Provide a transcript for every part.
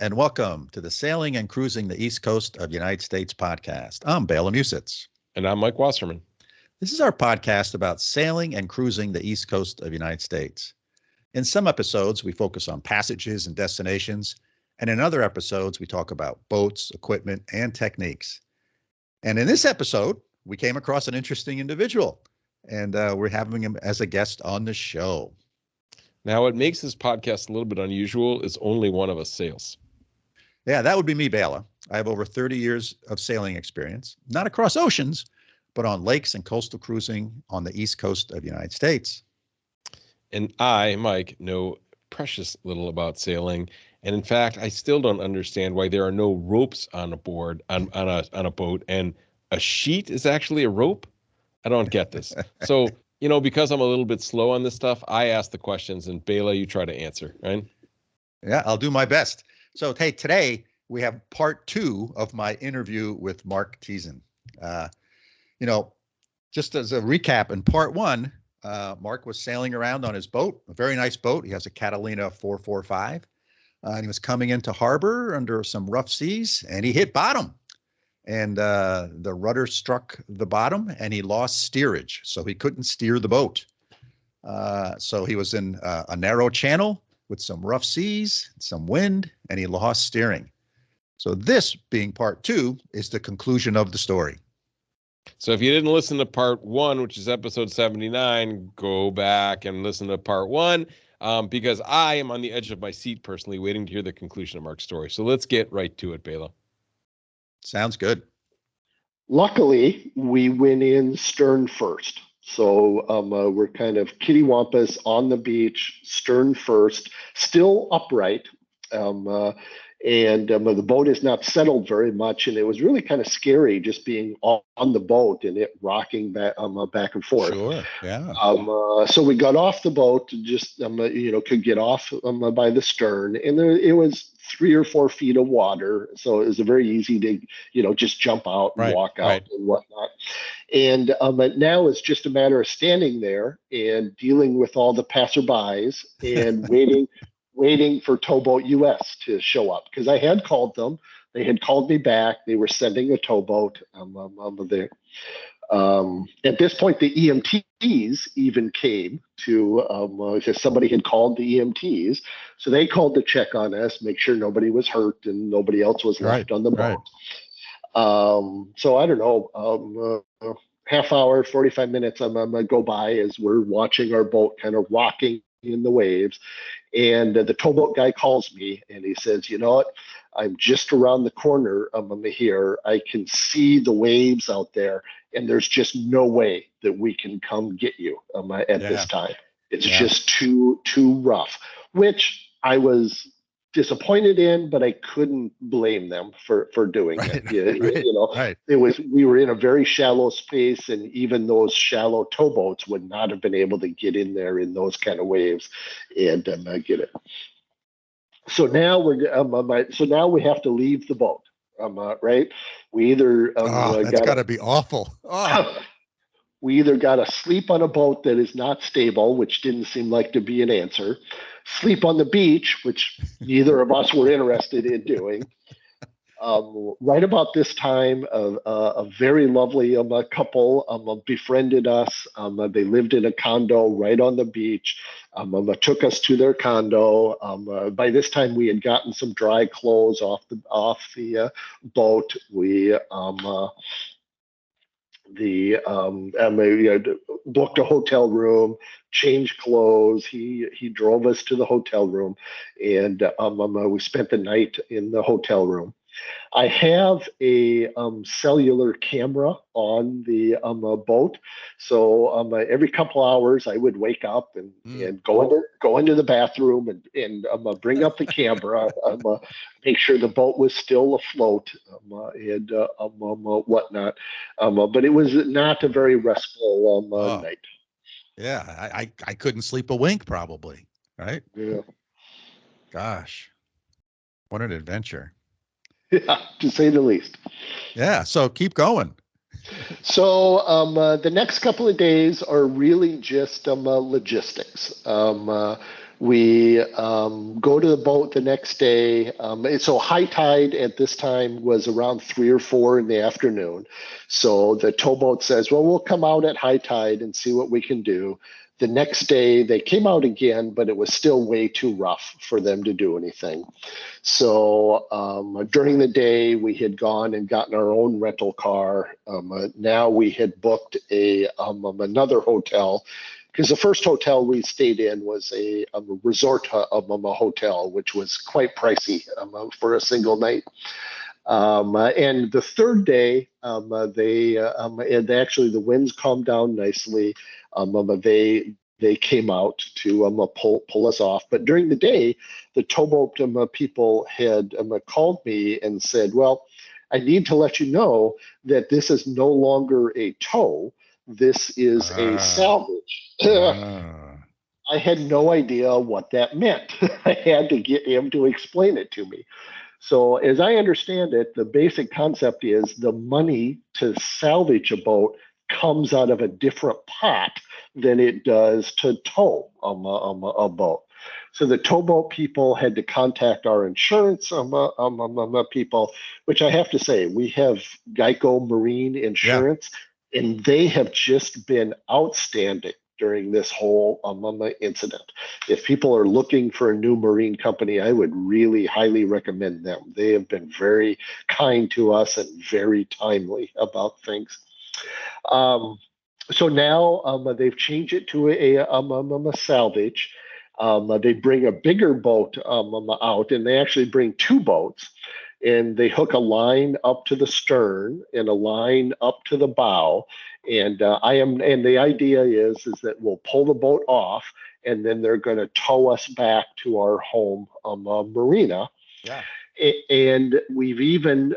and welcome to the Sailing and Cruising the East Coast of the United States podcast. I'm Bela Musitz. And I'm Mike Wasserman. This is our podcast about sailing and cruising the East Coast of the United States. In some episodes, we focus on passages and destinations, and in other episodes, we talk about boats, equipment, and techniques. And in this episode, we came across an interesting individual, and we're having him as a guest on the show. Now, what makes this podcast a little bit unusual is only one of us sails. Yeah, that would be me, Bela. I have over 30 years of sailing experience, not across oceans, but on lakes and coastal cruising on the East Coast of the United States. And I, Mike, know precious little about sailing. And in fact, I still don't understand why there are no ropes on a board, on a boat, and a sheet is actually a rope. I don't get this. So, because I'm a little bit slow on this stuff, I ask the questions, and Bela, you try to answer, right? Yeah, I'll do my best. So, hey, today we have part 2 of my interview with Mark Tieszen. Just as a recap, in part 1, Mark was sailing around on his boat, a very nice boat. He has a Catalina 445. And he was coming into harbor under some rough seas, and he hit bottom. And the rudder struck the bottom, and he lost steerage, so he couldn't steer the boat. So he was in a narrow channel with some rough seas, some wind, and he lost steering. So this, being part 2, is the conclusion of the story. So if you didn't listen to part 1, which is episode 79, go back and listen to part 1, because I am on the edge of my seat personally waiting to hear the conclusion of Mark's story. So let's get right to it, Bela. Sounds good. Luckily, we went in stern first. So we're kind of kittywampus on the beach, stern first, still upright. And the boat is not settled very much. And it was really kind of scary just being on the boat and it rocking back and forth. Sure, yeah. So we got off the boat, just, could get off by the stern. And it was 3 or 4 feet of water. So it was very easy to, just jump out and walk out and whatnot. And now it's just a matter of standing there and dealing with all the passerbys and waiting for Towboat US to show up, because I had called them. They had called me back. They were sending a towboat there. At this point, the EMTs even came to, somebody had called the EMTs. So they called to check on us, make sure nobody was hurt and nobody else was left on the boat. So I don't know, half hour, 45 minutes, I'm gonna go by as we're watching our boat kind of rocking in the waves. And the towboat guy calls me and he says, you know what? I'm just around the corner here. I can see the waves out there, and there's just no way that we can come get you at this time. It's just too rough, which I was disappointed in, but I couldn't blame them for doing it. We were in a very shallow space, and even those shallow towboats would not have been able to get in there in those kind of waves and get it. So now now we have to leave the boat. Right? We either that's got to be awful. We either got to sleep on a boat that is not stable, which didn't seem like to be an answer, sleep on the beach, which neither of us were interested in doing. Right about this time, a very lovely couple befriended us. They lived in a condo right on the beach. Took us to their condo. By this time, we had gotten some dry clothes off the boat. We booked a hotel room, changed clothes. He drove us to the hotel room, and we spent the night in the hotel room. I have a cellular camera on the boat, so every couple hours I would wake up and go into the bathroom and bring up the camera, make sure the boat was still afloat, and whatnot. But it was not a very restful night. Yeah, I couldn't sleep a wink probably, right? Yeah. Gosh, what an adventure. Yeah, to say the least. Yeah, so keep going. So the next couple of days are really just logistics. We go to the boat the next day. So high tide at this time was around 3 or 4 in the afternoon. So the towboat says, well, we'll come out at high tide and see what we can do. The next day they came out again, but it was still way too rough for them to do anything. So during the day, we had gone and gotten our own rental car. Now we had booked another hotel, because the first hotel we stayed in was a resort hotel, which was quite pricey for a single night. And the third day, and actually the winds calmed down nicely. They came out to pull us off. But during the day, the towboat people had called me and said, well, I need to let you know that this is no longer a tow. This is a salvage. I had no idea what that meant. I had to get him to explain it to me. So as I understand it, the basic concept is the money to salvage a boat comes out of a different pot than it does to tow a boat. So the towboat people had to contact our insurance people, which I have to say, we have Geico Marine Insurance, and they have just been outstanding during this whole incident. If people are looking for a new marine company, I would really highly recommend them. They have been very kind to us and very timely about things. So now they've changed it to a salvage. They bring a bigger boat out, and they actually bring 2 boats, and they hook a line up to the stern and a line up to the bow. And the idea is that we'll pull the boat off, and then they're going to tow us back to our home marina. Yeah. And we've even,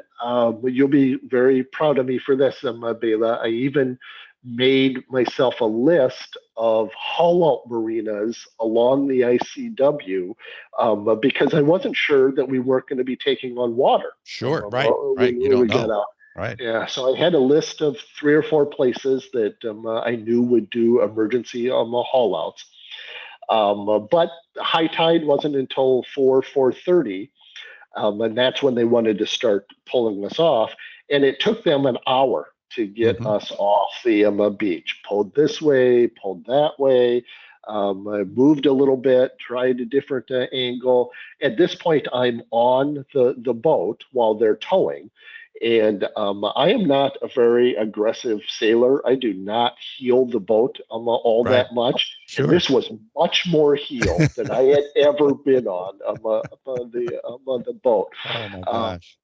you'll be very proud of me for this, Bela. I even made myself a list of haul-out marinas along the ICW because I wasn't sure that we weren't going to be taking on water. Sure, right. You don't know. Right. Yeah, so I had a list of 3 or 4 places that I knew would do emergency haul-outs. But high tide wasn't until 4:30. And that's when they wanted to start pulling us off. And it took them an hour to get us off the beach. Pulled this way, pulled that way. I moved a little bit, tried a different angle. At this point, I'm on the boat while they're towing. And I am not a very aggressive sailor. I do not heel the boat all that much. Sure. And this was much more heel than I had ever been on the boat. Oh my gosh.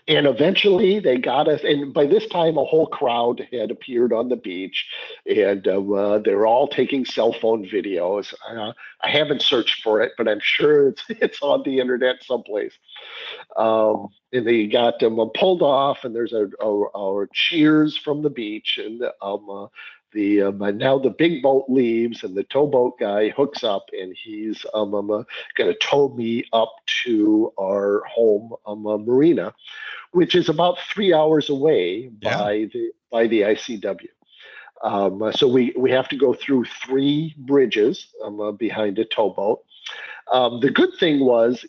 And eventually they got us. And by this time, a whole crowd had appeared on the beach, and they're all taking cell phone videos. I haven't searched for it, but I'm sure it's on the internet someplace. And they got them pulled off, and there's our cheers from the beach, and now the big boat leaves, and the towboat guy hooks up, and he's going to tow me up to our home marina, which is about 3 hours away by the ICW. So we have to go through 3 bridges behind a towboat. The good thing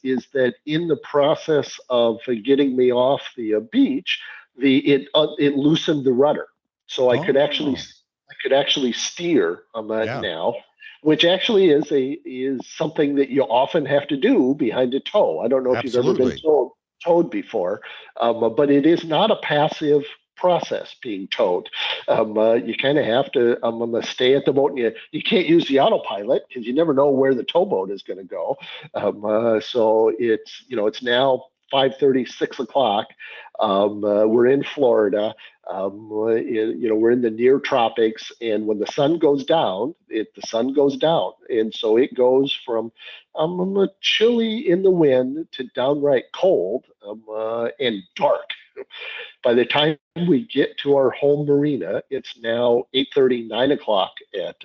is that in the process of getting me off the beach, it loosened the rudder, so I could actually steer now, which actually is something that you often have to do behind a tow. I don't know if you've ever been towed before, but it is not a passive process being towed. You kind of have to stay at the boat, and you can't use the autopilot because you never know where the towboat is going to go. So it's now 5:30, 6 o'clock. We're in Florida. We're in the near tropics, and when the sun goes down, the sun goes down, and so it goes from chilly in the wind to downright cold and dark. By the time we get to our home marina, it's now 8:30, 9 o'clock at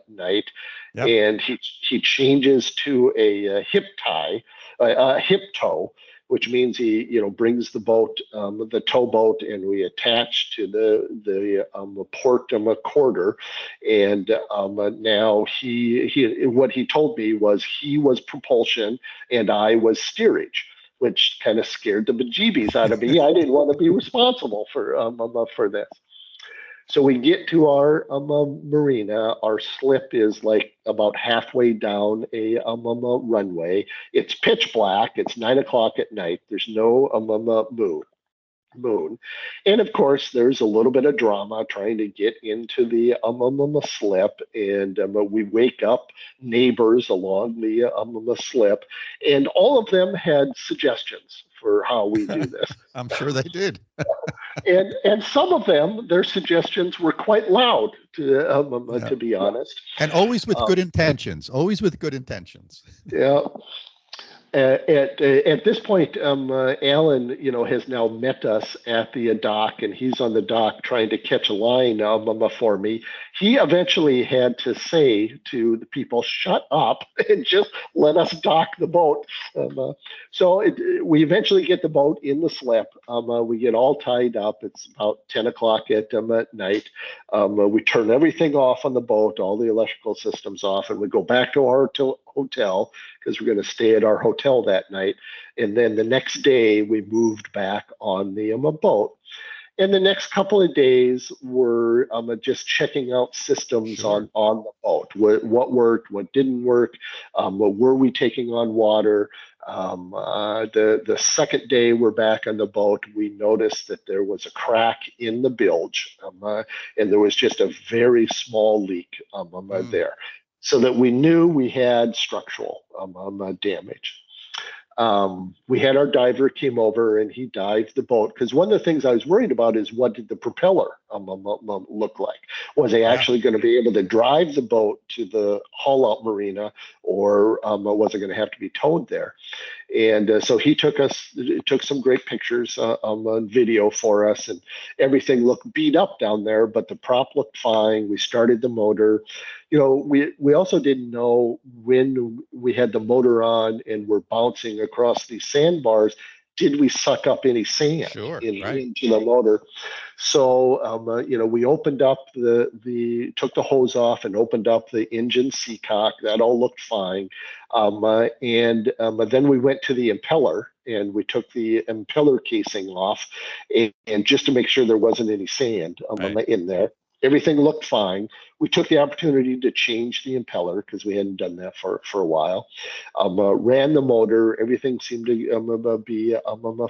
night, and he changes to a hip tow, which means he, brings the boat, the towboat, and we attach to the port quarter. And now what he told me was he was propulsion and I was steerage, which kind of scared the bejeebies out of me. I didn't want to be responsible for this. So we get to our marina. Our slip is like about halfway down a runway. It's pitch black. It's 9 o'clock at night. There's no moon. And of course, there's a little bit of drama trying to get into the slip. And we wake up neighbors along the slip. And all of them had suggestions for how we do this. I'm sure they did. and some of them, their suggestions were quite loud, to be honest. And always with good intentions. Always with good intentions. Yeah. At this point, Alan, has now met us at the dock, and he's on the dock trying to catch a line for me. He eventually had to say to the people, "Shut up and just let us dock the boat." So we eventually get the boat in the slip. We get all tied up. It's about 10 o'clock at night. We turn everything off on the boat, all the electrical systems off, and we go back to our hotel because we're going to stay at our hotel that night. And then the next day we moved back on the boat. And the next couple of days were just checking out systems on the boat. What worked, what didn't work, what were we taking on water. The second day we're back on the boat, we noticed that there was a crack in the bilge, and there was just a very small leak there. So that we knew we had structural damage. We had our diver came over and he dived the boat, because one of the things I was worried about is what did the propeller look like? Was I actually going to be able to drive the boat to the haul out marina, or was it going to have to be towed there? And so he took some great pictures on video for us, and everything looked beat up down there, but the prop looked fine. We started the motor. We also didn't know when we had the motor on and we're bouncing across these sandbars, did we suck up any sand into the motor? So, we opened up took the hose off and opened up the engine seacock. That all looked fine. And then we went to the impeller and we took the impeller casing off, and just to make sure there wasn't any sand in there. Everything looked fine. We took the opportunity to change the impeller because we hadn't done that for a while. Ran the motor. Everything seemed to be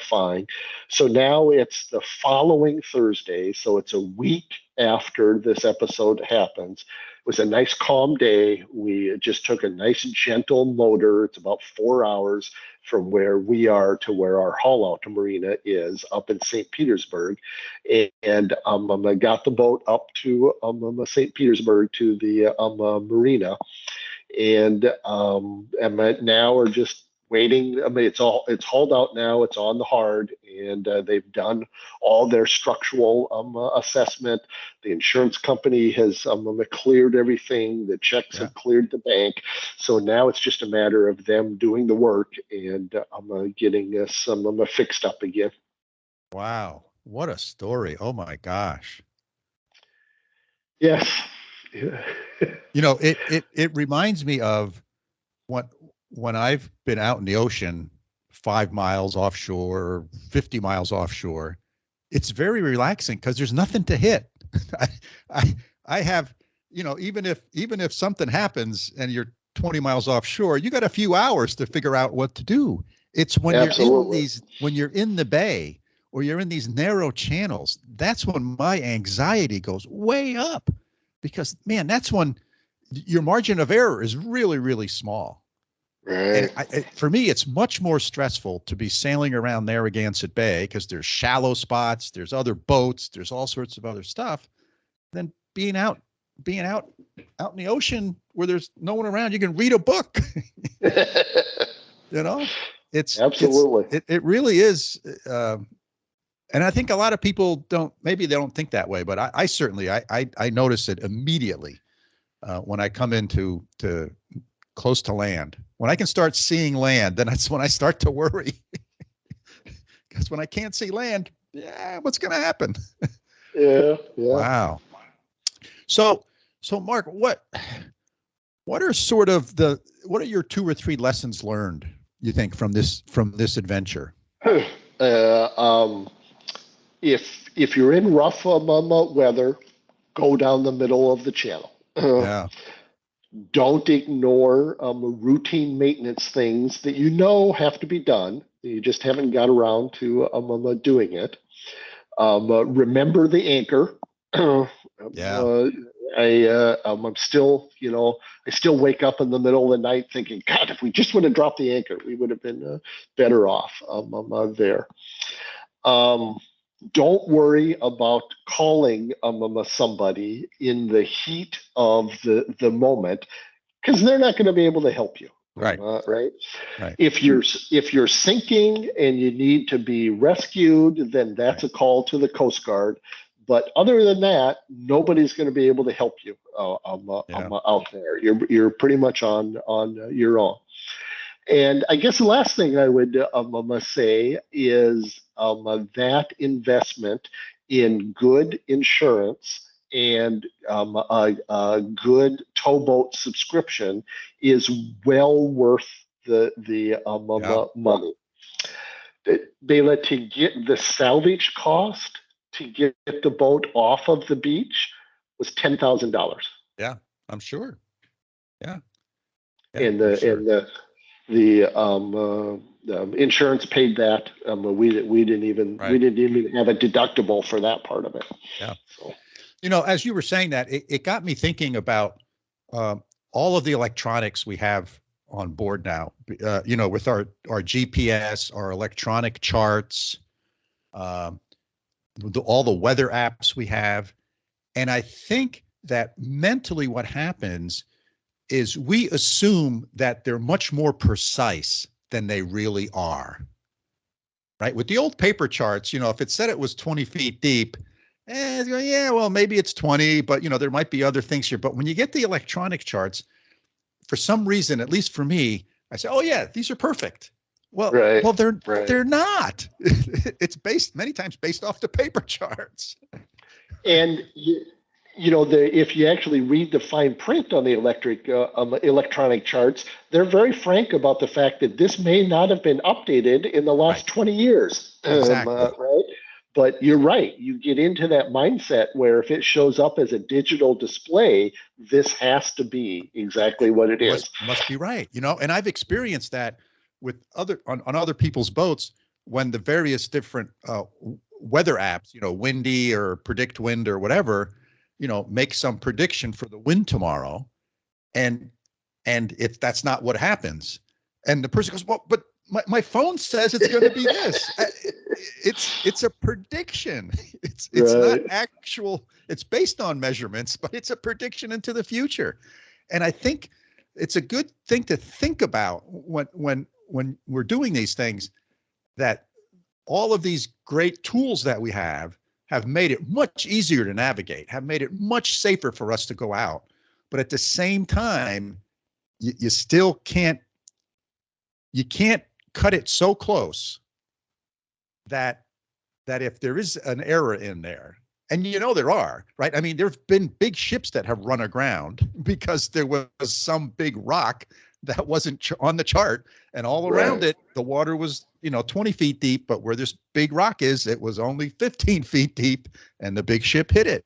fine. So now it's the following Thursday. So it's a week after this episode happens. It was a nice calm day. We just took a nice gentle motor. It's about 4 hours from where we are to where our haul out marina is up in St. Petersburg. And I got the boat up to St. Petersburg to the marina. And now we're just waiting. It's hauled out now. It's on the hard, and they've done all their structural assessment. The insurance company has cleared everything. The checks have cleared the bank. So now it's just a matter of them doing the work and getting us fixed up again. Wow, what a story! Oh my gosh. Yes. It reminds me of when I've been out in the ocean 5 miles offshore or 50 miles offshore. It's very relaxing because there's nothing to hit. I have, even if something happens and you're 20 miles offshore, you got a few hours to figure out what to do. It's when you're in the bay or you're in these narrow channels, that's when my anxiety goes way up, because man, that's when your margin of error is really, really small. Right. And for me, it's much more stressful to be sailing around Narragansett Bay because there's shallow spots, there's other boats, there's all sorts of other stuff, than being out in the ocean where there's no one around. You can read a book. It's absolutely. It really is. And I think a lot of people don't think that way, but I certainly notice it immediately when I come into close to land. When I can start seeing land, then that's when I start to worry. because when I can't see land, yeah, what's going to happen? Yeah. Wow. So Mark, what are sort of what are your 2 or 3 lessons learned, you think, from this adventure? If you're in rough weather, go down the middle of the channel. Yeah. Don't ignore routine maintenance things that you know have to be done. You just haven't got around to doing it. Remember the anchor. Yeah. I'm still, I still wake up in the middle of the night thinking, God, if we just would have dropped the anchor, we would have been better off there. Don't worry about calling somebody in the heat of the moment, because they're not going to be able to help you. Right. Right. Right. If you're sinking and you need to be rescued, then that's a call to the Coast Guard. But other than that, nobody's going to be able to help you out there. You're pretty much on your own. And I guess the last thing I would say is that investment in good insurance and a good towboat subscription is well worth the money. Bela, to get the salvage cost to get the boat off of the beach was $10,000. Yeah, I'm sure. Yeah. And the insurance paid that. We didn't even have a deductible for that part of it. Yeah. So. As you were saying that, it got me thinking about all of the electronics we have on board now. With our GPS, our electronic charts, all the weather apps we have, and I think that mentally what happens is we assume that they're much more precise than they really are, right? With the old paper charts, if it said it was 20 feet deep, yeah, well, maybe it's 20, but there might be other things here. But when you get the electronic charts, for some reason, at least for me, I say, oh yeah, these are perfect. Well, they're not. It's many times based off the paper charts. And if you actually read the fine print on the electronic charts, they're very frank about the fact that this may not have been updated in the last 20 years. Exactly. Right. But you're right. You get into that mindset where if it shows up as a digital display, this has to be exactly what it is. Must be right. And I've experienced that with on other people's boats when the various different weather apps, Windy or Predict Wind or whatever, make some prediction for the wind tomorrow. And if that's not what happens, and the person goes, well, but my phone says it's going to be this. It's a prediction. It's not actual. It's based on measurements, but it's a prediction into the future. And I think it's a good thing to think about when we're doing these things, that all of these great tools that we have made it much easier to navigate, have made it much safer for us to go out. But at the same time, you still can't cut it so close that if there is an error in there, and there are, right? I mean, there've been big ships that have run aground because there was some big rock that wasn't on the chart, and all around it, the water was, 20 feet deep, but where this big rock is, it was only 15 feet deep, and the big ship hit it.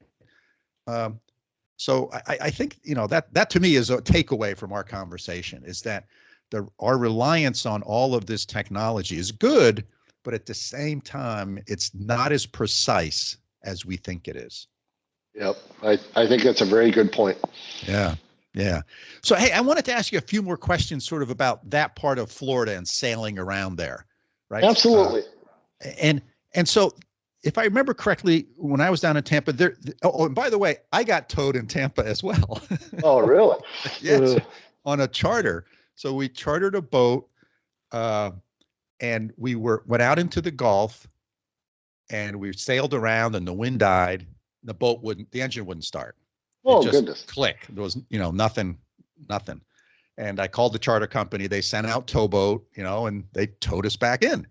So I think, that to me is a takeaway from our conversation, is that our reliance on all of this technology is good, but at the same time, it's not as precise as we think it is. Yep. I think that's a very good point. Yeah. Yeah. So, hey, I wanted to ask you a few more questions sort of about that part of Florida and sailing around there, right? Absolutely. And so if I remember correctly, when I was down in Tampa there, and by the way, I got towed in Tampa as well. Oh, really? Yes. On a charter. So we chartered a boat, and we went out into the Gulf, and we sailed around, and the wind died. The engine wouldn't start. Oh, it just goodness. Click. There was, nothing. And I called the charter company. They sent out towboat, and they towed us back in.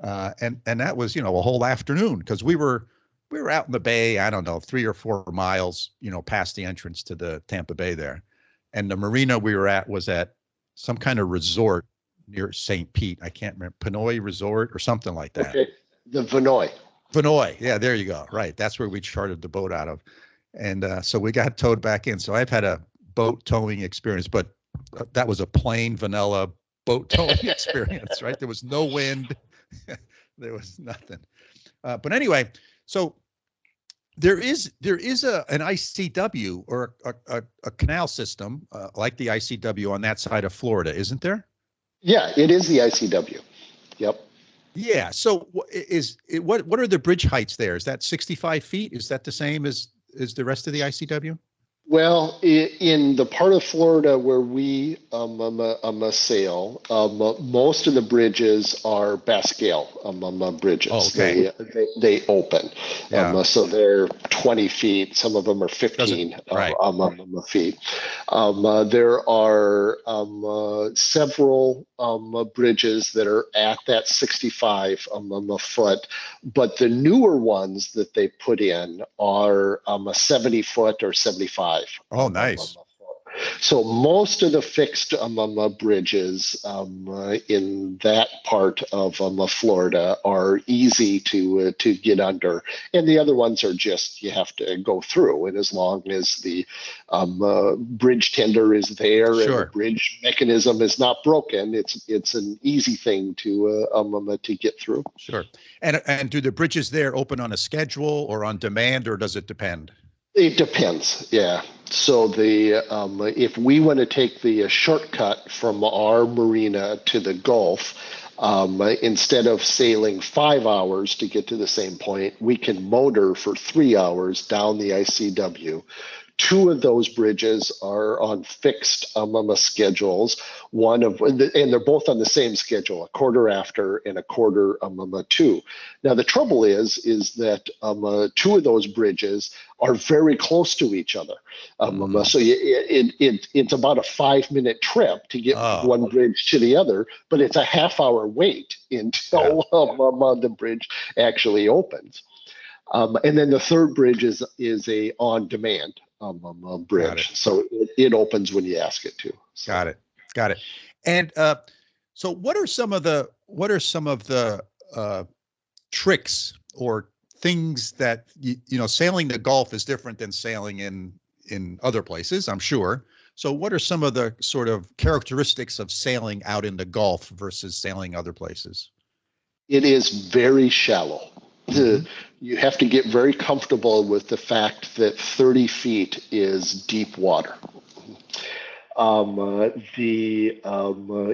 And that was, a whole afternoon because we were out in the bay, I don't know, 3 or 4 miles, past the entrance to the Tampa Bay there. And the marina we were at was at some kind of resort near St. Pete. I can't remember, Pinoy Resort or something like that. Okay. The Vinoy. Vinoy. Yeah, there you go. Right. That's where we chartered the boat out of. And so we got towed back in. So I've had a boat towing experience, but that was a plain vanilla boat towing experience, right? There was no wind. There was nothing. But anyway, so there is an ICW or a canal system like the ICW on that side of Florida, isn't there? Yeah, it is the ICW. Yep. Yeah. So what are the bridge heights there? Is that 65 feet? Is that the same as the rest of the ICW? Well, in the part of Florida where we sail, most of the bridges are Bascale bridges. Oh, okay. They open, Yeah. so they're 20 feet. Some of them are 15 Right. feet. There are several bridges that are at that 65 foot, but the newer ones that they put in are a 70 foot or 75. Oh, nice. So most of the fixed bridges in that part of Florida are easy to get under, and the other ones are just you have to go through. And as long as the bridge tender is there Sure. and the bridge mechanism is not broken, it's an easy thing to get through. Sure. And do the bridges there open on a schedule or on demand, or does it depend? It depends, yeah. So the if we want to take the shortcut from our marina to the Gulf, instead of sailing 5 hours to get to the same point, we can motor for 3 hours down the ICW. 2 of those bridges are on fixed schedules. And they're both on the same schedule, a quarter after and a quarter to. Now the trouble is that 2 of those bridges are very close to each other. So it's about a 5-minute trip to get one bridge to the other, but it's a half-hour wait until the bridge actually opens. And then the third bridge is a on-demand bridge, so it opens when you ask it to. So. Got it. And so, what are some of the tricks or things that sailing the Gulf is different than sailing in other places, I'm sure. So, what are some of the sort of characteristics of sailing out in the Gulf versus sailing other places? It is very shallow. Mm-hmm. You have to get very comfortable with the fact that 30 feet is deep water.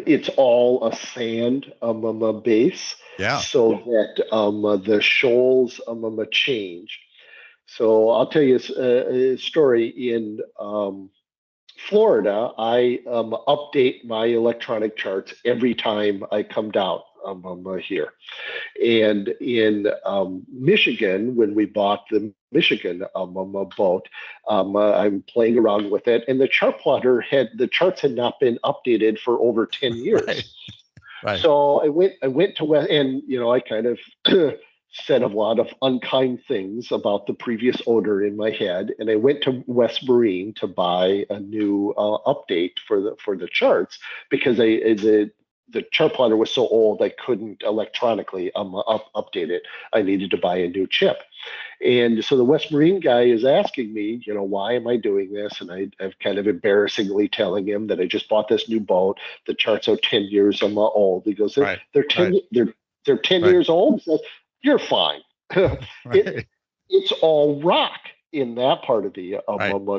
It's all a sand base, so that the shoals change. So I'll tell you a story. In Florida, I update my electronic charts every time I come down here. And in Michigan, when we bought the Michigan boat, I'm playing around with it, and the chart plotter the charts had not been updated for over 10 years. Right. So I went to West, and I kind of said a lot of unkind things about the previous owner in my head, and I went to West Marine to buy a new update for the charts because the chart plotter was so old I couldn't electronically update it. I needed to buy a new chip. And so the West Marine guy is asking me, why am I doing this? And I've kind of embarrassingly telling him that I just bought this new boat. The charts are 10 years old. He goes, they're 10 years old? He says, you're fine. It's all rock in that part of the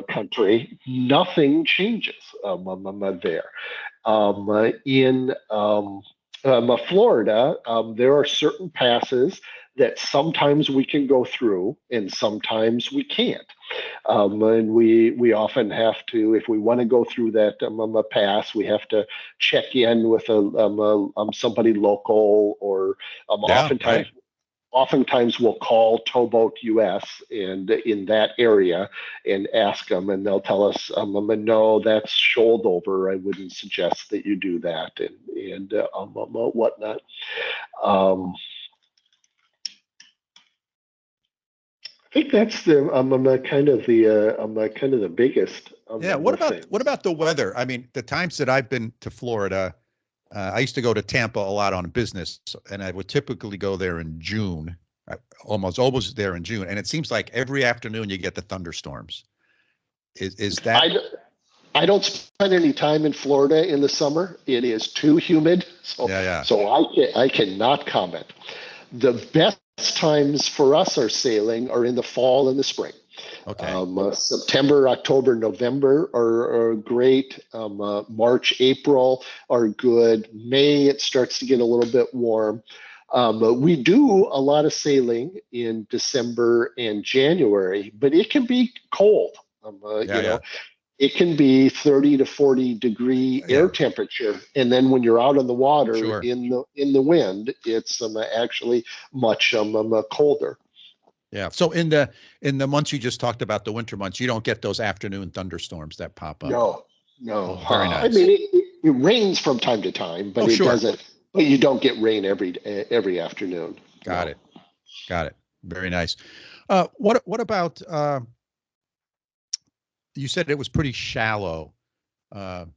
country. Nothing changes there. In Florida, there are certain passes that sometimes we can go through and sometimes we can't. And we often have to, if we want to go through that pass, we have to check in with somebody local, or oftentimes we'll call Towboat US and in that area and ask them, and they'll tell us, no, that's shoaled over. I wouldn't suggest that you do that, and whatnot. think that's the kind of the biggest Yeah. thing. What about the weather? I mean, the times that I've been to Florida, I used to go to Tampa a lot on business, and I would typically go there in June, almost there in June. And it seems like every afternoon you get the thunderstorms. Is that? I don't spend any time in Florida in the summer. It is too humid, so I cannot comment. The best times for us are sailing are in the fall and the spring. Okay. September, October, November are great. March, April are good. May, it starts to get a little bit warm. We do a lot of sailing in December and January, but it can be cold. It can be 30 to 40 degree air temperature, and then when you're out on the water in the wind, it's actually much colder. Yeah. So in the months you just talked about, the winter months, you don't get those afternoon thunderstorms that pop up. No. Oh, very nice. I mean, it rains from time to time, but doesn't. But you don't get rain every afternoon. Got it. Very nice. What about? You said it was pretty shallow. And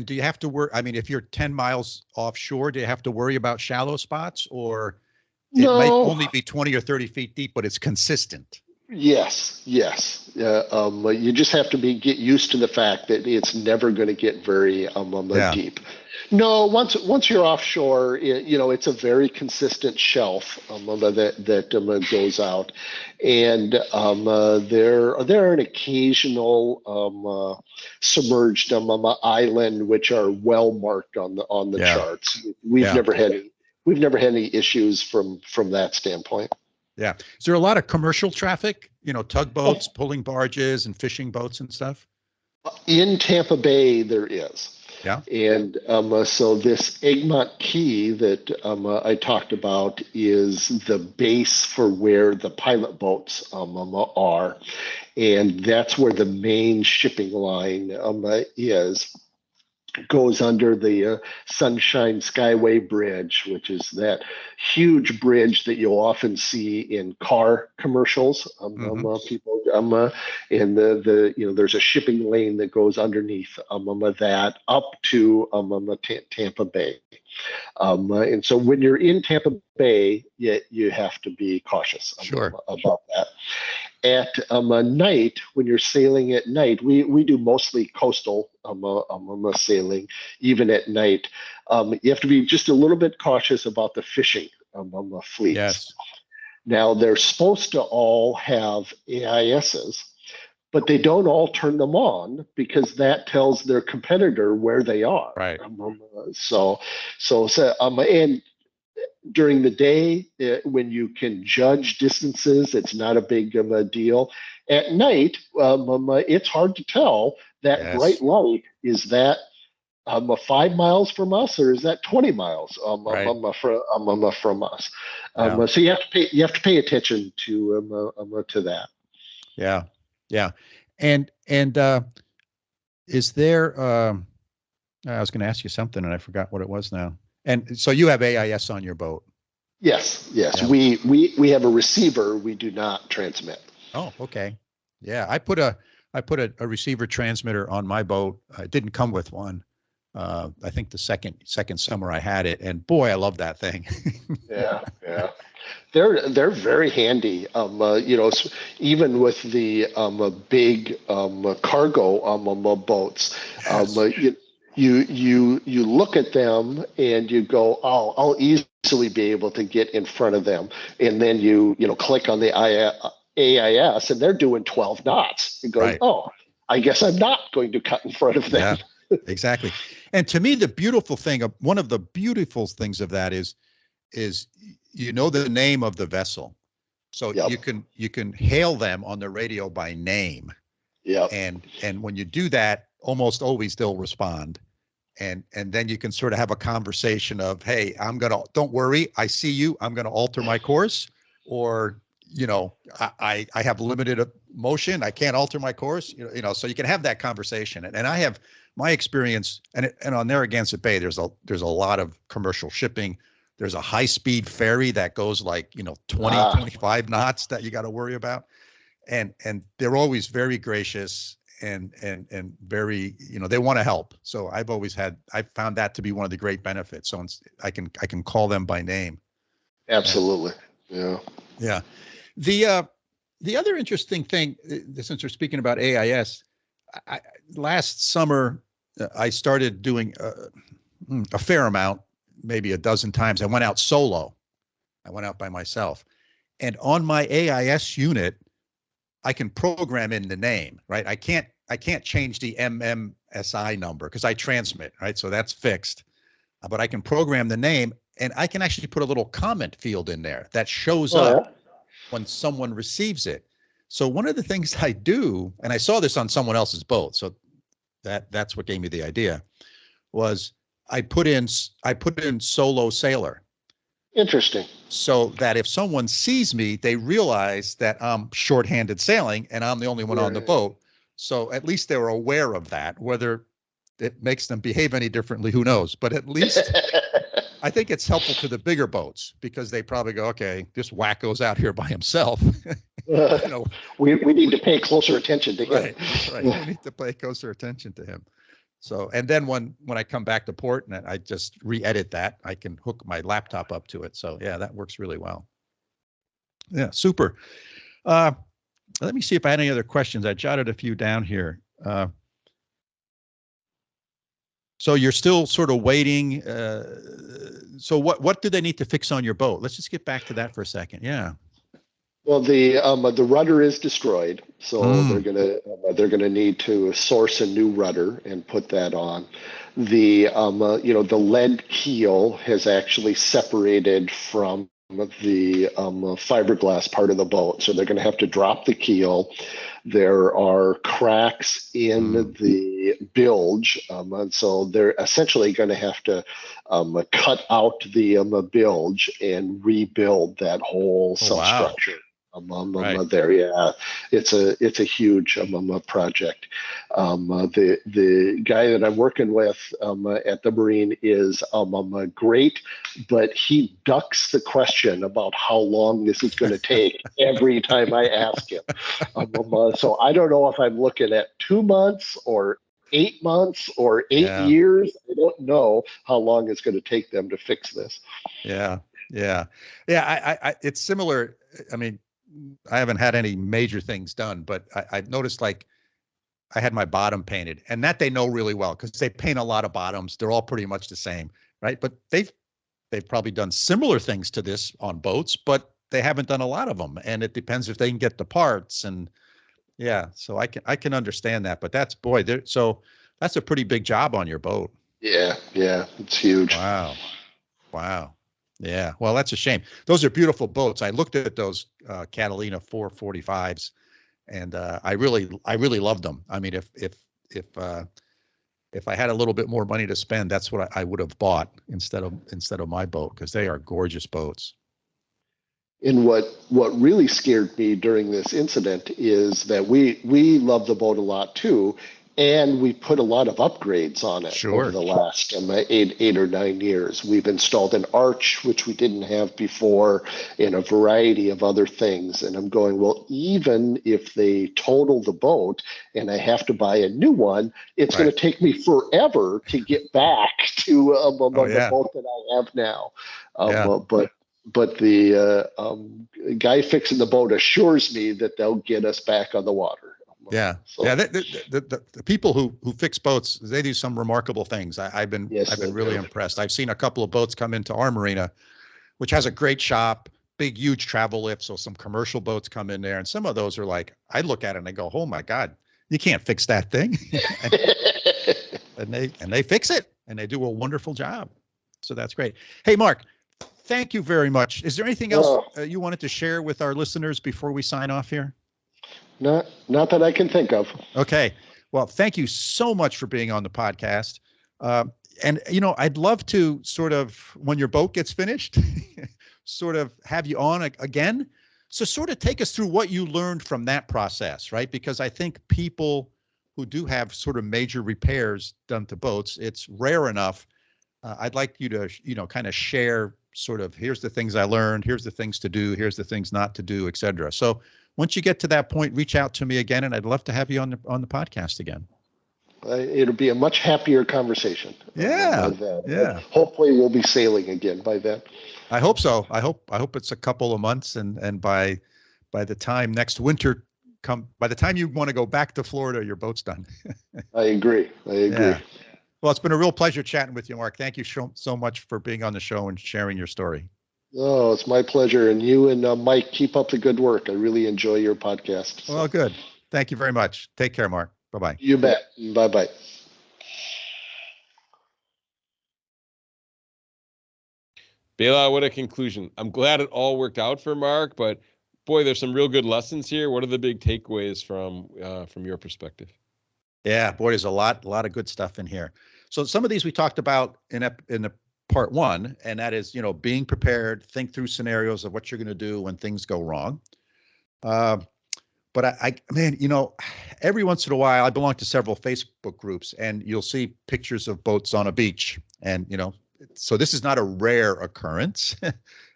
do you have to worry? I mean, if you're 10 miles offshore, do you have to worry about shallow spots, or it might only be 20 or 30 feet deep, but it's consistent? Yes. You just have to get used to the fact that it's never going to get very deep. No, once you're offshore, it's a very consistent shelf that goes out, and there are an occasional submerged island which are well marked on the charts. We've never had any issues from that standpoint. Yeah. Is there a lot of commercial traffic? Tugboats, pulling barges, and fishing boats and stuff? In Tampa Bay, there is. Yeah. And so this Egmont Key that I talked about is the base for where the pilot boats are. And that's where the main shipping line is. Goes under the Sunshine Skyway Bridge, which is that huge bridge that you'll often see in car commercials. People, and there's a shipping lane that goes underneath that up to Tampa Bay. And so when you're in Tampa Bay, you have to be cautious about that. At night, when you're sailing at night, we do mostly coastal sailing, even at night. You have to be just a little bit cautious about the fishing fleets. Yes. Now, they're supposed to all have AISs, but they don't all turn them on because that tells their competitor where they are. Right. And during the day, when you can judge distances, it's not a big deal. At night, it's hard to tell that bright light. Is that 5 miles from us, or is that 20 miles from us? So you have to pay attention to that. Yeah. And is there? I was going to ask you something, and I forgot what it was now. And so you have AIS on your boat? Yes. Yeah. We have a receiver. We do not transmit. Oh, okay. Yeah, I put a receiver transmitter on my boat. I didn't come with one. I think the second summer I had it, and boy, I love that thing. Yeah. They're very handy. Even with the big cargo boats. Yes. You look at them and you go, oh, I'll easily be able to get in front of them, and then you click on the AIS and they're doing 12 knots. You go, oh, I guess I'm not going to cut in front of them. Yeah, exactly. And to me, one of the beautiful things of that is the name of the vessel, so you can hail them on the radio by name. Yeah. And when you do that, almost always they'll respond. And then you can sort of have a conversation of, hey, don't worry, I see you, I'm going to alter my course, or, I have limited motion, I can't alter my course, so you can have that conversation. And I have my experience, and on Narragansett Bay, there's a lot of commercial shipping, There's a high-speed ferry that goes like, 20, 25 knots that you got to worry about. And they're always very gracious and very, they want to help. So I've found that to be one of the great benefits. So I can call them by name. Absolutely. Yeah. Yeah. The other interesting thing, since we're speaking about AIS, last summer I started doing a fair amount, maybe a dozen times. I went out solo. I went out by myself, and on my AIS unit, I can program in the name, right? I can't change the MMSI number because I transmit, right? So that's fixed, but I can program the name, and I can actually put a little comment field in there that shows up when someone receives it. So one of the things I do, and I saw this on someone else's boat, so that's what gave me the idea, was I put in solo sailor. Interesting. So that if someone sees me, they realize that I'm shorthanded sailing and I'm the only one on the boat. So at least they're aware of that. Whether it makes them behave any differently, who knows? But at least I think it's helpful to the bigger boats because they probably go, okay, this wacko's out here by himself. We need to pay closer attention to him. Right. We need to pay closer attention to him. So, and then when I come back to port and I just re-edit that, I can hook my laptop up to it. So yeah, that works really well. Yeah, super. Let me see if I had any other questions. I jotted a few down here. So you're still sort of waiting. So what do they need to fix on your boat? Let's just get back to that for a second. Yeah. Well, the rudder is destroyed, so they're gonna need to source a new rudder and put that on. The the lead keel has actually separated from the fiberglass part of the boat, so they're going to have to drop the keel. There are cracks in the bilge, and so they're essentially going to have to cut out the bilge and rebuild that whole substructure. There, yeah, it's a huge project. The guy that I'm working with at the Marine is great, but he ducks the question about how long this is going to take every time I ask him. So I don't know if I'm looking at 2 months or 8 months or 8 years. I don't know how long it's going to take them to fix this. Yeah. I it's similar. I mean, I haven't had any major things done, but I've noticed like I had my bottom painted, and that they know really well because they paint a lot of bottoms. They're all pretty much the same, right? But they've probably done similar things to this on boats, but they haven't done a lot of them. And it depends if they can get the parts. And yeah, so I can understand that. But that's so that's a pretty big job on your boat. Yeah, it's huge. Wow. Yeah, well, that's a shame. Those are beautiful boats. I looked at those Catalina 445s, and I really loved them. I mean, if I had a little bit more money to spend, that's what I would have bought instead of my boat, because they are gorgeous boats. And what really scared me during this incident is that we love the boat a lot too, and we put a lot of upgrades on it over the last 8 or 9 years. We've installed an arch, which we didn't have before, and a variety of other things. And I'm going, well, even if they total the boat and I have to buy a new one, it's going to take me forever to get back to the boat that I have now. But the guy fixing the boat assures me that they'll get us back on the water. The people who fix boats, they do some remarkable things. I've been really impressed. I've seen a couple of boats come into our marina, which has a great shop, big, huge travel lift. So some commercial boats come in there, and some of those are like, I look at it and I go, oh my God, you can't fix that thing. and they fix it, and they do a wonderful job. So that's great. Hey, Mark, thank you very much. Is there anything else you wanted to share with our listeners before we sign off here? Not that I can think of. Okay. Well, thank you so much for being on the podcast. And, I'd love to sort of, when your boat gets finished, sort of have you on again. So sort of take us through what you learned from that process, right? Because I think people who do have sort of major repairs done to boats, it's rare enough. I'd like you to, kind of share sort of, here's the things I learned, here's the things to do, here's the things not to do, et cetera. So once you get to that point, reach out to me again, and I'd love to have you on the podcast again. It'll be a much happier conversation. Yeah. Yeah. Hopefully we'll be sailing again by then. I hope so. I hope it's a couple of months, and by the time next winter by the time you want to go back to Florida, your boat's done. I agree. Yeah. Well, it's been a real pleasure chatting with you, Mark. Thank you so much for being on the show and sharing your story. Oh, it's my pleasure. And you and Mike, keep up the good work. I really enjoy your podcast. So. Well, good. Thank you very much. Take care, Mark. Bye-bye. You bet. Bye-bye. Bela, what a conclusion. I'm glad it all worked out for Mark, but boy, there's some real good lessons here. What are the big takeaways from your perspective? Yeah, boy, there's a lot of good stuff in here. So some of these we talked about in the part one, and that is, being prepared, think through scenarios of what you're going to do when things go wrong. But every once in a while, I belong to several Facebook groups, and you'll see pictures of boats on a beach, and so this is not a rare occurrence.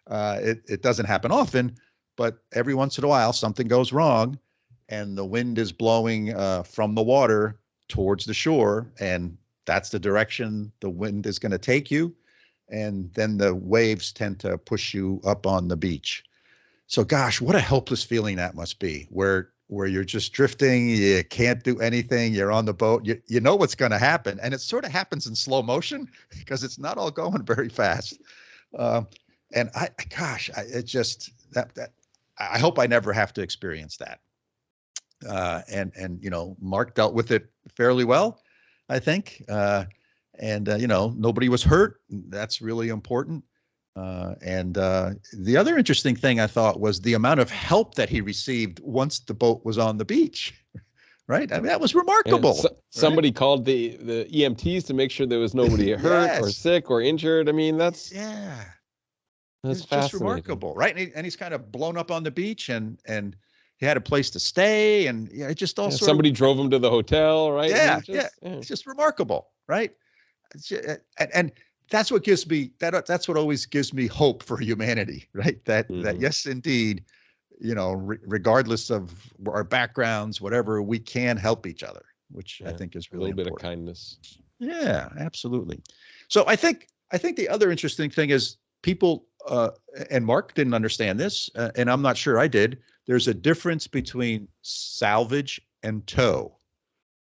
It doesn't happen often, but every once in a while something goes wrong, and the wind is blowing from the water towards the shore, and that's the direction the wind is going to take you, and then the waves tend to push you up on the beach. So gosh, what a helpless feeling that must be, where you're just drifting, you can't do anything, you're on the boat, you know what's going to happen, and it sort of happens in slow motion because it's not all going very fast. And I hope I never have to experience that. And Mark dealt with it fairly well, I think. Nobody was hurt. That's really important. And the other interesting thing I thought was the amount of help that he received once the boat was on the beach. Right? I mean, that was remarkable. Somebody called the EMTs to make sure there was nobody hurt or sick or injured. I mean, that's just remarkable, right? And he's kind of blown up on the beach, and he had a place to stay, and it just all somebody drove him to the hotel, right? It's just remarkable, right? And that's what gives me that's what always gives me hope for humanity, right? That yes, indeed, regardless of our backgrounds, whatever, we can help each other, which I think is really important. A little bit of kindness. Yeah, absolutely. So I think the other interesting thing is people, and Mark didn't understand this, and I'm not sure I did. There's a difference between salvage and tow.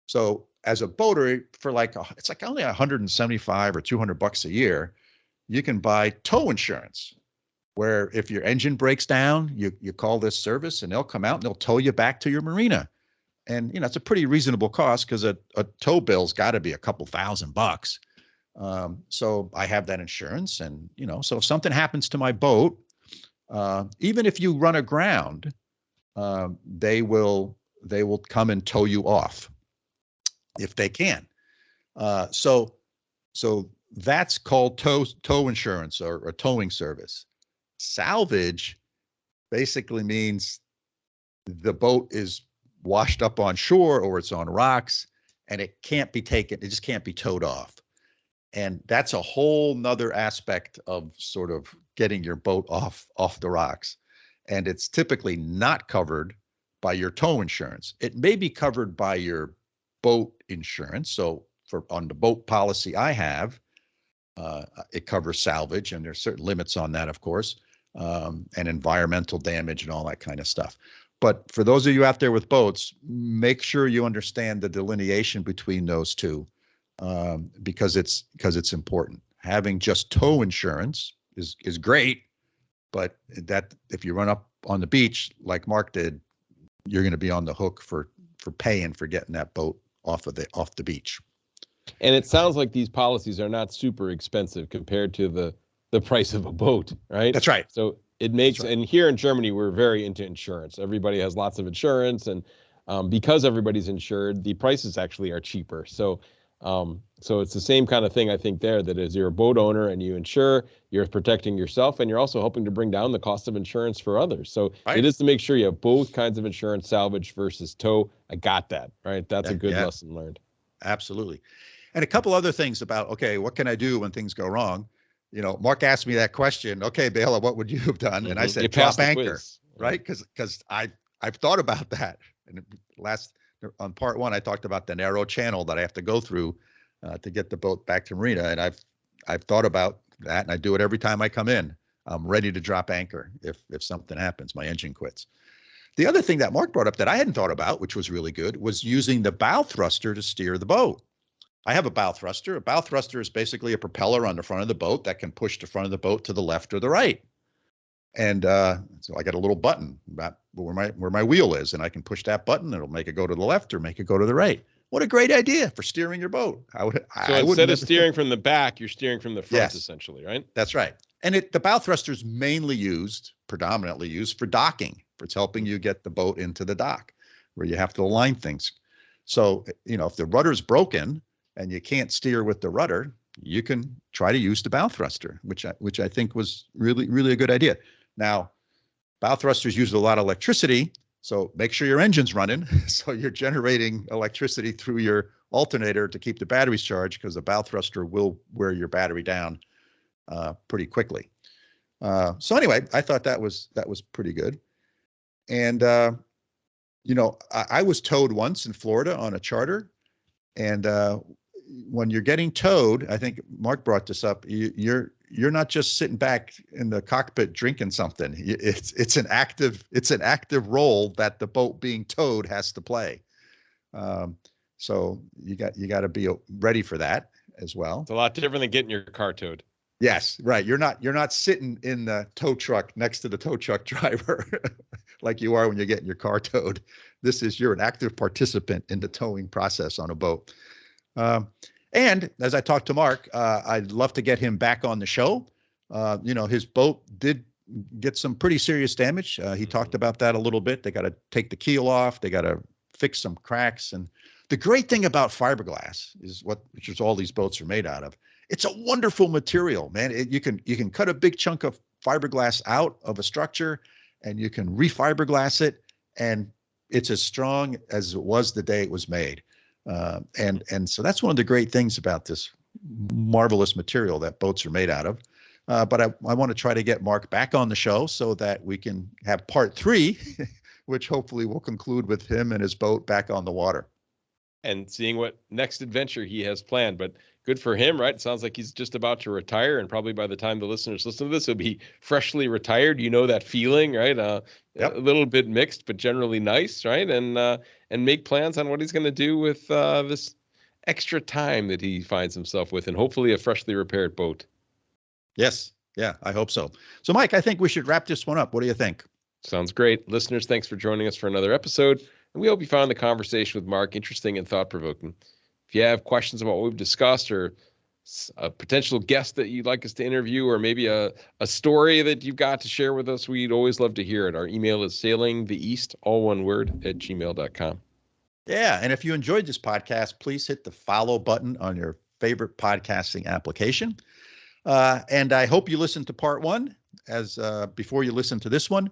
So as a boater, for it's only $175 or $200 a year, you can buy tow insurance, where if your engine breaks down, you call this service and they'll come out and they'll tow you back to your marina. And it's a pretty reasonable cost because a tow bill's got to be a couple $1,000. So I have that insurance, and so if something happens to my boat, even if you run aground, they will come and tow you off if they can. So that's called tow insurance or a towing service. Salvage basically means the boat is washed up on shore or it's on rocks, and it can't be taken. It just can't be towed off. And that's a whole nother aspect of sort of getting your boat off the rocks. And it's typically not covered by your tow insurance. It may be covered by your boat insurance. So on the boat policy I have, it covers salvage, and there's certain limits on that, of course, and environmental damage and all that kind of stuff. But for those of you out there with boats, make sure you understand the delineation between those two, because it's important. Having just tow insurance is great, but that if you run up on the beach like Mark did, you're going to be on the hook for paying for getting that boat off the beach. And it sounds like these policies are not super expensive compared to the price of a boat, right? That's right. So it makes, and here in Germany, we're very into insurance. Everybody has lots of insurance, and because everybody's insured, the prices actually are cheaper. So it's the same kind of thing, I think, there, that as you're a boat owner and you insure, you're protecting yourself, and you're also helping to bring down the cost of insurance for others. So It is to make sure you have both kinds of insurance, salvage versus tow. I got that, right? That's a good lesson learned. Absolutely. And a couple other things about, okay, what can I do when things go wrong? Mark asked me that question. Okay, Bela, what would you have done? And I said, drop anchor, right? Because I've thought about that. And on part one, I talked about the narrow channel that I have to go through to get the boat back to marina. And I've thought about that, and I do it every time I come in. I'm ready to drop anchor if something happens, my engine quits. The other thing that Mark brought up that I hadn't thought about, which was really good, was using the bow thruster to steer the boat. I have a bow thruster. A bow thruster is basically a propeller on the front of the boat that can push the front of the boat to the left or the right. And so I got a little button about where my wheel is, and I can push that button. It'll make it go to the left or make it go to the right. What a great idea for steering your boat. So instead of steering from the back, you're steering from the front, essentially, right? That's right. And the bow thruster is predominantly used for docking. It's helping you get the boat into the dock where you have to align things. So, if the rudder's broken and you can't steer with the rudder, you can try to use the bow thruster, which I think was really, really a good idea. Now, bow thrusters use a lot of electricity, so make sure your engine's running. So you're generating electricity through your alternator to keep the batteries charged, because the bow thruster will wear your battery down pretty quickly. So anyway, I thought that was pretty good. And, I was towed once in Florida on a charter. And when you're getting towed, I think Mark brought this up, you're not just sitting back in the cockpit drinking something. It's an active role that the boat being towed has to play. So you got to be ready for that as well. It's a lot different than getting your car towed. Yes, right. You're not sitting in the tow truck next to the tow truck driver like you are when you're getting your car towed. You're an active participant in the towing process on a boat. And as I talked to Mark, I'd love to get him back on the show. His boat did get some pretty serious damage. He talked about that a little bit. They got to take the keel off. They got to fix some cracks. And the great thing about fiberglass which is all these boats are made out of. It's a wonderful material, man. You can cut a big chunk of fiberglass out of a structure, and you can refiberglass it, and it's as strong as it was the day it was made. And so that's one of the great things about this marvelous material that boats are made out of. But I want to try to get Mark back on the show so that we can have part 3, which hopefully will conclude with him and his boat back on the water. And seeing what next adventure he has planned. But good for him, right? It sounds like he's just about to retire, and probably by the time the listeners listen to this, he'll be freshly retired. That feeling, right? Yep. A little bit mixed, but generally nice, right? And make plans on what he's going to do with this extra time that he finds himself with, and hopefully a freshly repaired boat. Yes. Yeah, I hope so. So, Mike, I think we should wrap this one up. What do you think? Sounds great. Listeners, thanks for joining us for another episode. And we hope you found the conversation with Mark interesting and thought-provoking. If you have questions about what we've discussed, or a potential guest that you'd like us to interview, or maybe a story that you've got to share with us, we'd always love to hear it. Our email is sailingtheeast, all one word, @gmail.com. Yeah, and if you enjoyed this podcast, please hit the follow button on your favorite podcasting application. And I hope you listened to part 1 before you listen to this one.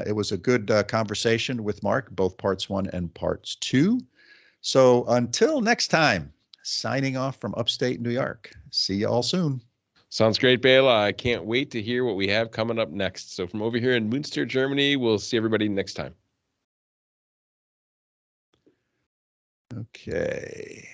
It was a good conversation with Mark, both parts 1 and parts 2. So until next time, signing off from upstate New York. See you all soon. Sounds great, Bela. I can't wait to hear what we have coming up next. So from over here in Münster, Germany, we'll see everybody next time. Okay.